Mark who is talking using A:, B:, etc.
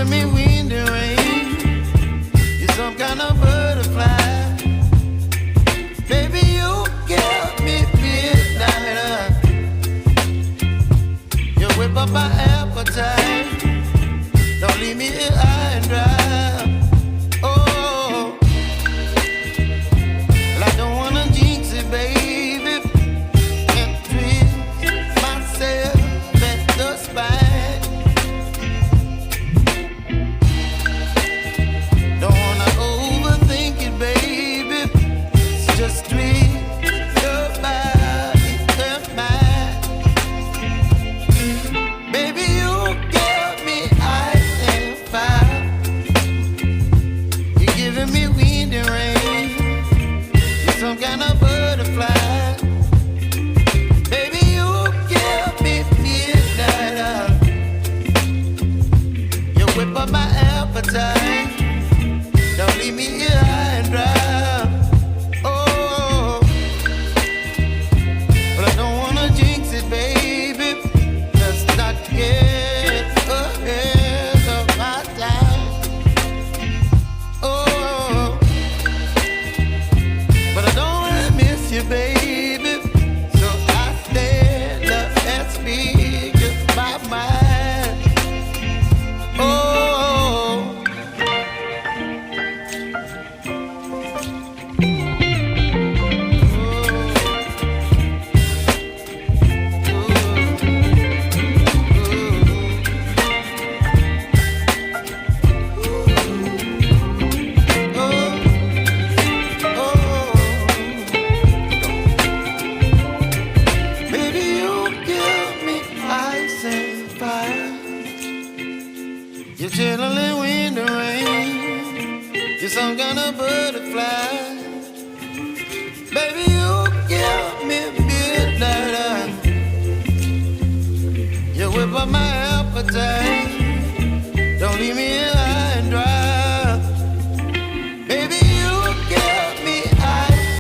A: giving me wind and rain. You're some kind of butterfly. Baby, you give me midnight. You whip up my appetite. Don't leave me here high and dry. Oh, well, I don't wanna jinx it, baby, and twist myself at the spine. Don't wanna overthink it, baby. It's just twist your body and mine. Baby, you give me ice and fire. You're giving me wind and rain. You're some kind of butterfly. Baby, you give me midnight. You whip up my appetite. Don't leave me here high and dry. Oh, but I don't wanna jinx it, baby. Let's not get ahead of my time. Oh, but I don't wanna miss you, baby. So I stand up and speak my mind. Oh. Baby, you give me ice and fire. You're chilling wind and rain. You're some kind of butterfly. Baby, you give me midnight. You whip up my appetite.